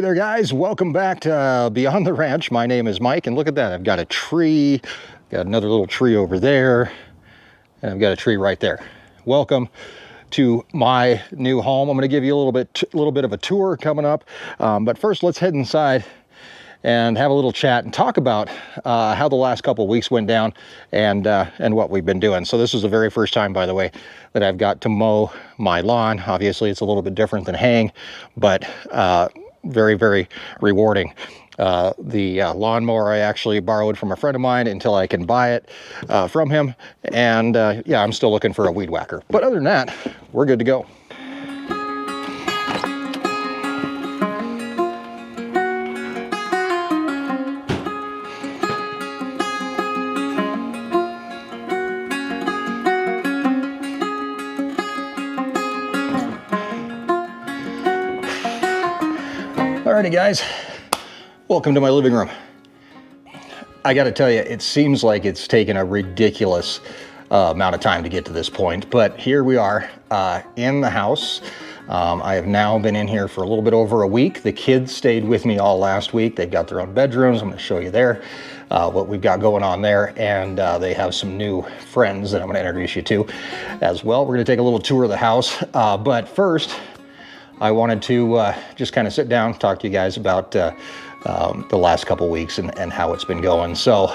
Hey there, guys. Welcome back to Beyond the Ranch. My name is Mike, and look at that. I've got a tree, got another little tree over there, and I've got a tree right there. Welcome to my new home. I'm going to give you a little bit of a tour coming up, but first let's head inside and have a little chat and talk about how the last couple of weeks went down and what we've been doing. So this is the very first time, by the way, that I've got to mow my lawn. Obviously, it's a little bit different than haying, but very, very rewarding. The lawnmower I actually borrowed from a friend of mine until I can buy it from him. And yeah, I'm still looking for a weed whacker. But other than that, we're good to go. Alrighty, guys, welcome to my living room. I got to tell you, it seems like it's taken a ridiculous amount of time to get to this point, but here we are in the house. I have now been in here for a little bit over a week. The kids stayed with me all last week. They've got their own bedrooms. I'm going to show you there what we've got going on there, and they have some new friends that I'm going to introduce you to as well. We're going to take a little tour of the house, but first I wanted to just kind of sit down, talk to you guys about the last couple weeks and how it's been going. So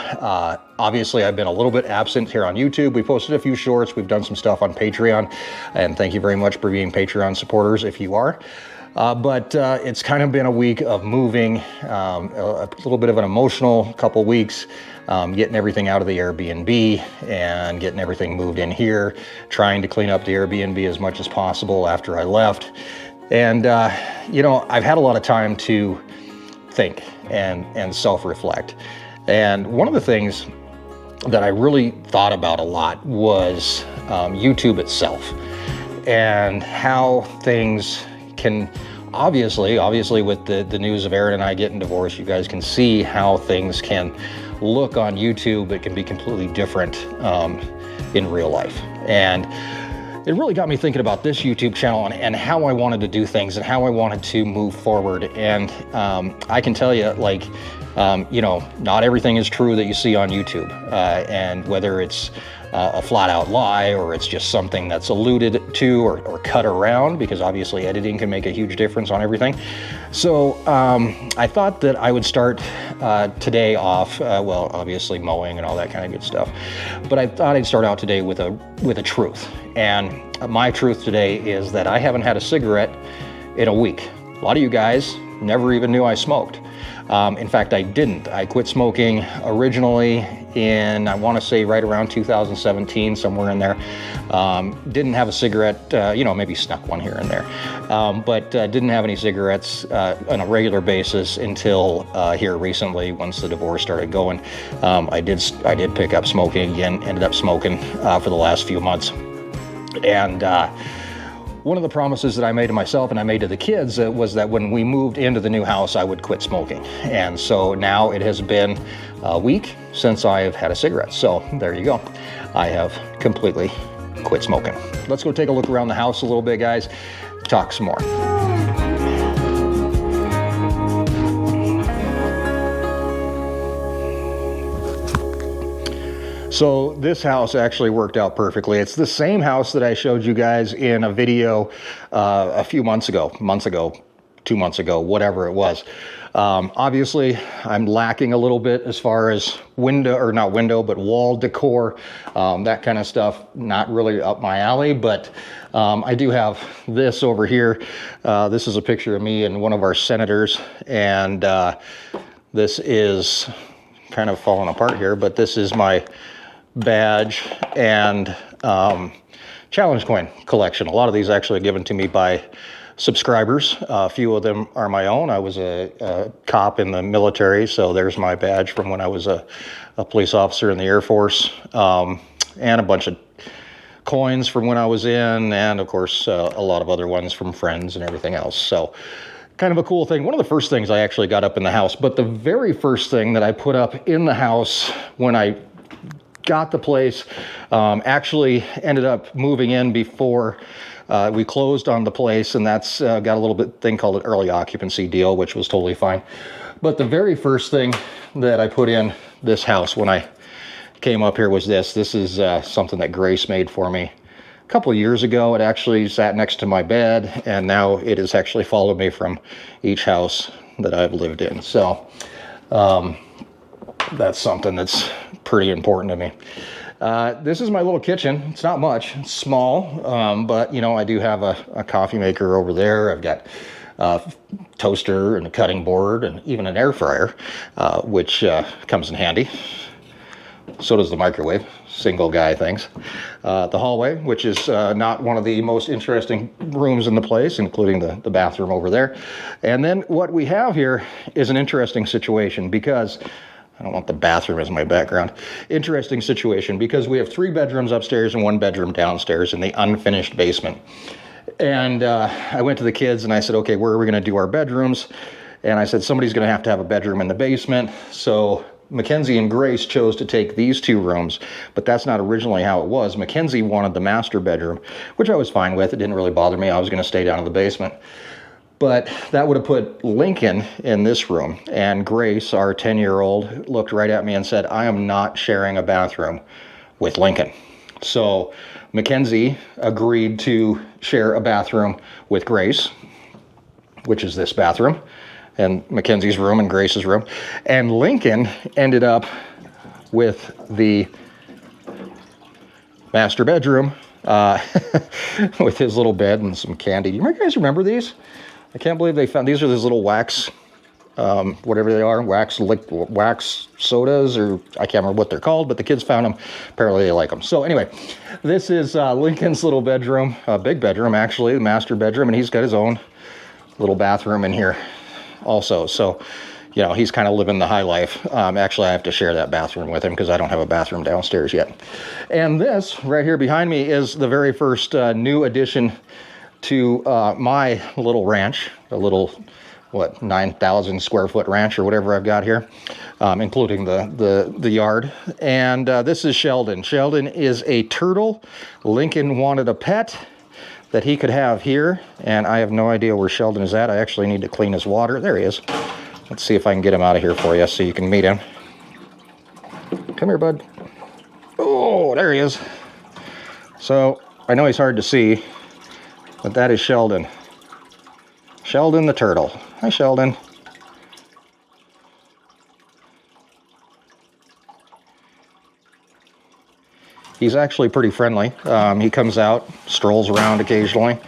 obviously I've been a little bit absent here on YouTube. We posted a few shorts. We've done some stuff on Patreon, and thank you very much for being Patreon supporters if you are. But it's kind of been a week of moving, a little bit of an emotional couple weeks, getting everything out of the Airbnb and getting everything moved in here, trying to clean up the Airbnb as much as possible after I left. And, you know, I've had a lot of time to think and self-reflect. And one of the things that I really thought about a lot was YouTube itself and how things can, obviously with the news of Aaron and I getting divorced, you guys can see how things can look on YouTube. It can be completely different in real life. And it really got me thinking about this YouTube channel and how I wanted to do things and how I wanted to move forward. And I can tell you, like, you know, not everything is true that you see on YouTube. And whether it's a flat out lie or it's just something that's alluded to or cut around, because obviously editing can make a huge difference on everything. So I thought that I would start today off, well, obviously mowing and all that kind of good stuff. But I thought I'd start out today with a truth. And my truth today is that I haven't had a cigarette in a week. A lot of you guys never even knew I smoked. In fact, I didn't. I quit smoking originally in, I want to say right around 2017, somewhere in there. Didn't have a cigarette, you know, maybe snuck one here and there. But didn't have any cigarettes on a regular basis until here recently, once the divorce started going. I did pick up smoking again, ended up smoking for the last few months. And one of the promises that I made to myself and I made to the kids was that when we moved into the new house, I would quit smoking. And so now it has been a week since I have had a cigarette. So there you go. I have completely quit smoking. Let's go take a look around the house a little bit, guys. Talk some more. So this house actually worked out perfectly. It's the same house that I showed you guys in a video a few months ago, 2 months ago, whatever it was. Obviously, I'm lacking a little bit as far as wall decor, that kind of stuff. Not really up my alley, but I do have this over here. This is a picture of me and one of our senators, and this is kind of falling apart here, but this is my badge and challenge coin collection. A lot of these actually are given to me by subscribers. A few of them are my own. I was a cop in the military, so there's my badge from when I was a police officer in the Air Force, and a bunch of coins from when I was in, and of course a lot of other ones from friends and everything else. So kind of a cool thing. One of the first things I actually got up in the house, but the very first thing that I put up in the house when I got the place. Actually ended up moving in before we closed on the place, and that's got a little bit thing called an early occupancy deal, which was totally fine. But the very first thing that I put in this house when I came up here was this. This is something that Grace made for me a couple of years ago. It actually sat next to my bed, and now it has actually followed me from each house that I've lived in. So that's something that's pretty important to me. This is my little kitchen. It's not much, it's small, but you know, I do have a coffee maker over there. I've got a toaster and a cutting board and even an air fryer, which comes in handy. So does the microwave, single guy things. The hallway, which is not one of the most interesting rooms in the place, including the bathroom over there. And then what we have here is an interesting situation, because I don't want the bathroom as my background. Interesting situation because we have 3 bedrooms upstairs and 1 bedroom downstairs in the unfinished basement. And I went to the kids and I said, okay, where are we going to do our bedrooms? And I said, somebody's going to have a bedroom in the basement. So Mackenzie and Grace chose to take these 2 rooms, but that's not originally how it was. Mackenzie wanted the master bedroom, which I was fine with. It didn't really bother me. I was going to stay down in the basement. But that would have put Lincoln in this room. And Grace, our 10-year-old, looked right at me and said, I am not sharing a bathroom with Lincoln. So Mackenzie agreed to share a bathroom with Grace, which is this bathroom, and Mackenzie's room and Grace's room. And Lincoln ended up with the master bedroom with his little bed and some candy. Do you guys remember these? I can't believe they found these. Are these little wax, whatever they are, wax sodas, or I can't remember what they're called, but the kids found them. Apparently they like them. So anyway, this is Lincoln's little bedroom, a big bedroom actually, the master bedroom, and he's got his own little bathroom in here also. So, you know, he's kind of living the high life. Actually, I have to share that bathroom with him because I don't have a bathroom downstairs yet. And this right here behind me is the very first new addition to my little ranch, a little, 9,000 square foot ranch or whatever I've got here, including the yard. And this is Sheldon. Sheldon is a turtle. Lincoln wanted a pet that he could have here, and I have no idea where Sheldon is at. I actually need to clean his water. There he is. Let's see if I can get him out of here for you so you can meet him. Come here, bud. Oh, there he is. So I know he's hard to see, but that is Sheldon. Sheldon the turtle. Hi, Sheldon. He's actually pretty friendly. He comes out, strolls around occasionally.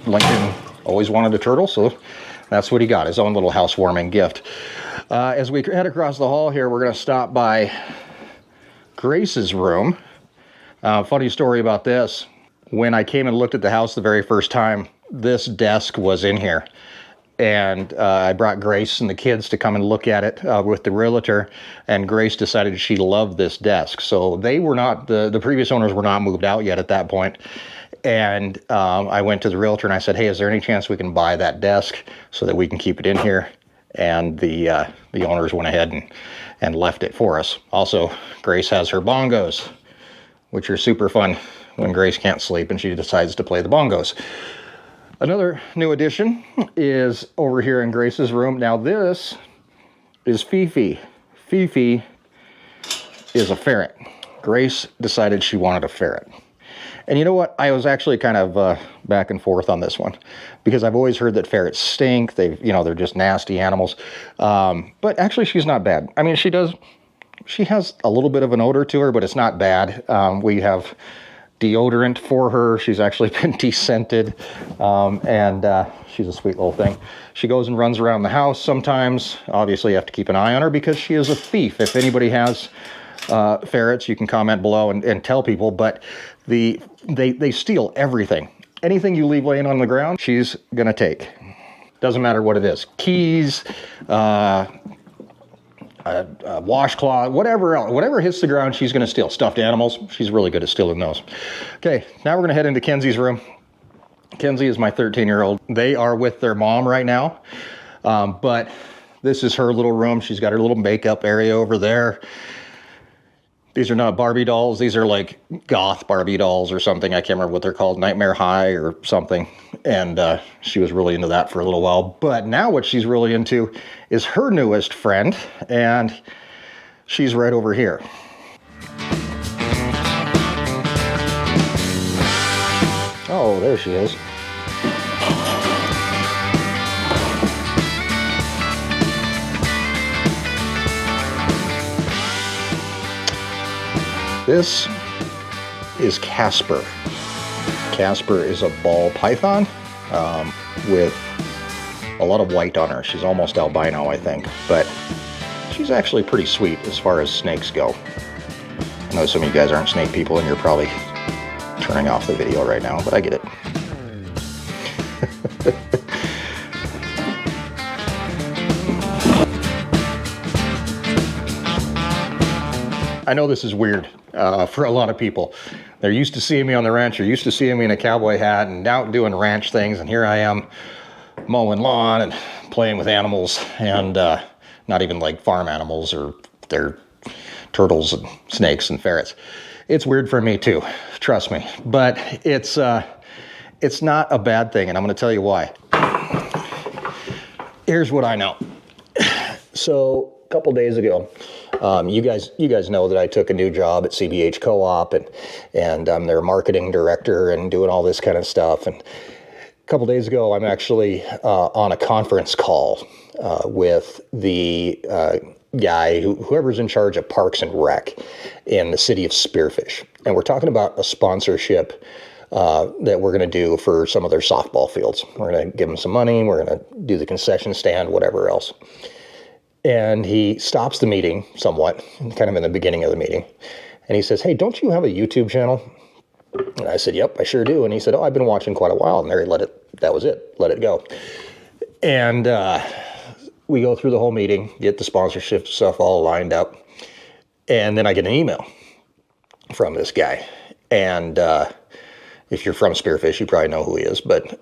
Lincoln always wanted a turtle, so that's what he got, his own little housewarming gift. As we head across the hall here, we're going to stop by Grace's room. Funny story about this. When I came and looked at the house the very first time, this desk was in here. And I brought Grace and the kids to come and look at it with the realtor, and Grace decided she loved this desk. So they were not, the previous owners were not moved out yet at that point. And I went to the realtor and I said, hey, is there any chance we can buy that desk so that we can keep it in here? And the owners went ahead and left it for us. Also, Grace has her bongos, which are super fun when Grace can't sleep and she decides to play the bongos. Another new addition is over here in Grace's room. Now this is Fifi. Fifi is a ferret. Grace decided she wanted a ferret. And you know what? I was actually kind of back and forth on this one because I've always heard that ferrets stink. They're just nasty animals. But actually she's not bad. I mean, she has a little bit of an odor to her, but it's not bad. We have deodorant for her. She's actually been descented, and she's a sweet little thing. She goes and runs around the house sometimes. Obviously, you have to keep an eye on her because she is a thief. If anybody has ferrets, you can comment below and tell people, but they steal everything. Anything you leave laying on the ground, she's gonna take. Doesn't matter what it is. Keys, a washcloth, whatever else, whatever hits the ground, she's going to steal. Stuffed animals, she's really good at stealing those. Okay, now we're going to head into Kenzie's room. Kenzie is my 13-year-old. They are with their mom right now, but this is her little room. She's got her little makeup area over there. These are not Barbie dolls. These are like goth Barbie dolls or something. I can't remember what they're called, Nightmare High or something. And she was really into that for a little while. But now what she's really into is her newest friend, and she's right over here. Oh, there she is. This is Casper. Casper is a ball python with a lot of white on her. She's almost albino, I think, but she's actually pretty sweet as far as snakes go. I know some of you guys aren't snake people and you're probably turning off the video right now, but I get it. I know this is weird for a lot of people. They're used to seeing me on the ranch, they're used to seeing me in a cowboy hat and out doing ranch things, and here I am mowing lawn and playing with animals, and not even like farm animals, or they're turtles and snakes and ferrets. It's weird for me too, trust me, but it's not a bad thing, and I'm going to tell you why. Here's what I know. So a couple days ago, you guys know that I took a new job at CBH Co-op, and I'm their marketing director and doing all this kind of stuff. And a couple days ago, I'm actually on a conference call with the guy, whoever's in charge of Parks and Rec in the city of Spearfish. And we're talking about a sponsorship that we're going to do for some of their softball fields. We're going to give them some money. We're going to do the concession stand, whatever else. And he stops the meeting somewhat, kind of in the beginning of the meeting. And he says, "Hey, don't you have a YouTube channel?" And I said, "Yep, I sure do." And he said, "Oh, I've been watching quite a while." And there he that was it, let it go. And we go through the whole meeting, get the sponsorship stuff all lined up. And then I get an email from this guy. And if you're from Spearfish, you probably know who he is. But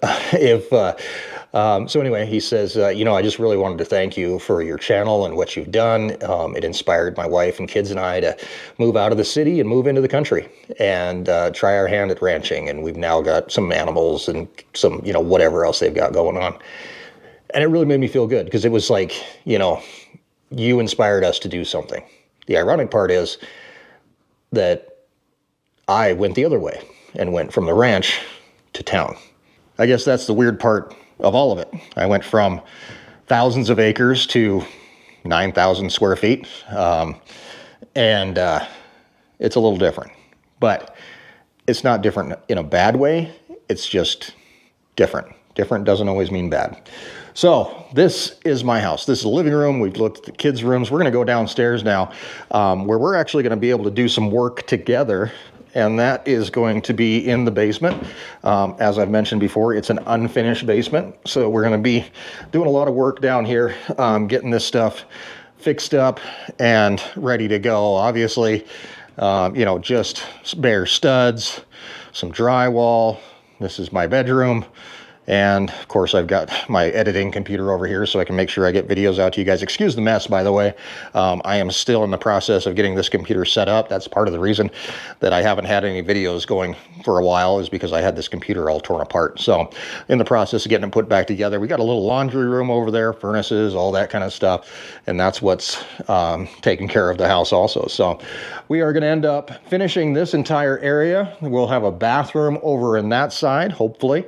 so anyway, he says, I just really wanted to thank you for your channel and what you've done. It inspired my wife and kids and I to move out of the city and move into the country and try our hand at ranching. And we've now got some animals and some, whatever else they've got going on. And it really made me feel good because it was like, you inspired us to do something. The ironic part is that I went the other way and went from the ranch to town. I guess that's the weird part of all of it. I went from thousands of acres to 9,000 square feet. And it's a little different, but it's not different in a bad way. It's just different. Different doesn't always mean bad. So this is my house. This is the living room. We've looked at the kids' rooms. We're going to go downstairs now, where we're actually going to be able to do some work together. And that is going to be in the basement. As I've mentioned before, it's an unfinished basement. So we're going to be doing a lot of work down here, getting this stuff fixed up and ready to go. Obviously, just bare studs, some drywall. This is my bedroom. And of course, I've got my editing computer over here so I can make sure I get videos out to you guys. Excuse the mess, by the way. I am still in the process of getting this computer set up. That's part of the reason that I haven't had any videos going for a while, is because I had this computer all torn apart. So in the process of getting it put back together, we got a little laundry room over there, furnaces, all that kind of stuff. And that's what's taking care of the house also. So we are going to end up finishing this entire area. We'll have a bathroom over in that side, hopefully.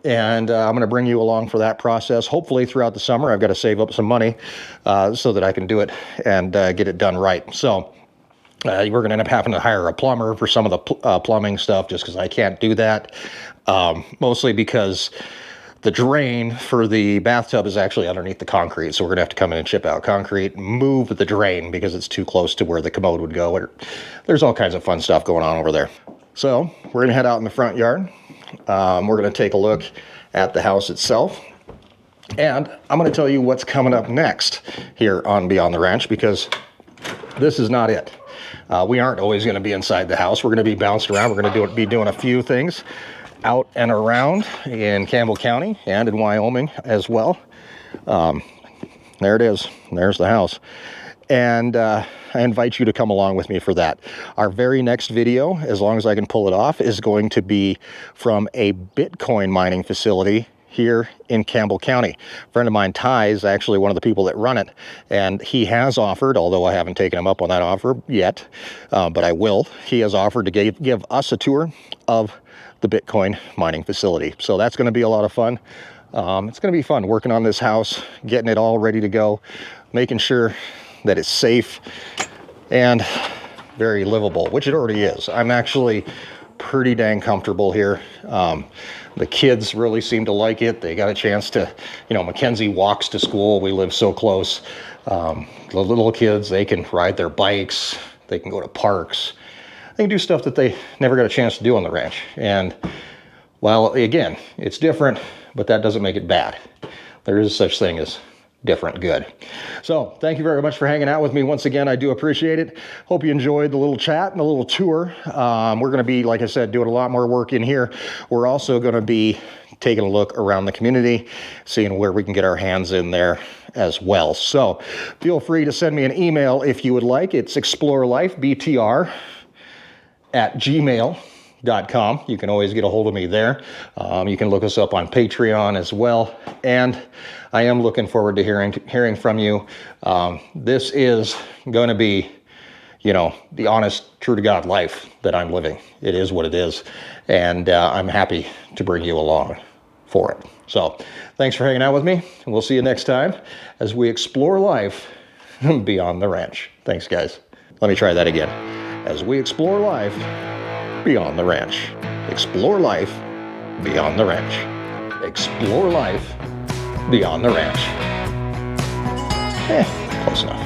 And I'm going to bring you along for that process. Hopefully throughout the summer. I've got to save up some money so that I can do it and get it done right. So we're going to end up having to hire a plumber for some of the plumbing stuff, just because I can't do that. Mostly because the drain for the bathtub is actually underneath the concrete. So we're going to have to come in and chip out concrete, move the drain because it's too close to where the commode would go. There's all kinds of fun stuff going on over there. So we're going to head out in the front yard. We're going to take a look at the house itself, and I'm going to tell you what's coming up next here on Beyond the Ranch, because this is not it. We aren't always going to be inside the house. We're going to be bounced around. We're going to be doing a few things out and around in Campbell County and in Wyoming as well. There it is. There's the house. and I invite you to come along with me for that. Our very next video, as long as I can pull it off, is going to be from a Bitcoin mining facility here in Campbell County. A friend of mine, Ty, is actually one of the people that run it, and he has offered, although I haven't taken him up on that offer yet, but I will, he has offered to give us a tour of the Bitcoin mining facility. So that's going to be a lot of fun. It's going to be fun working on this house, getting it all ready to go, making sure that it's safe and very livable, which it already is. I'm actually pretty dang comfortable here. The kids really seem to like it. They got a chance to, you know, Mackenzie walks to school. We live so close. The little kids, they can ride their bikes. They can go to parks. They can do stuff that they never got a chance to do on the ranch. And while, again, it's different, but that doesn't make it bad. There is such thing as different good. So thank you very much for hanging out with me once again. I do appreciate it. Hope you enjoyed the little chat and the little tour. We're going to be, like I said, doing a lot more work in here. We're also going to be taking a look around the community, seeing where we can get our hands in there as well. So feel free to send me an email if you would like. It's explorelifebtr@gmail.com. You can always get a hold of me there. You can look us up on Patreon as well. And I am looking forward to hearing from you. This is going to be, you know, the honest, true to God life that I'm living. It is what it is. And I'm happy to bring you along for it. So thanks for hanging out with me. And we'll see you next time as we explore life beyond the ranch. Thanks, guys. Let me try that again. As we explore life beyond the ranch. Explore life beyond the ranch. Explore life beyond the ranch. Close enough.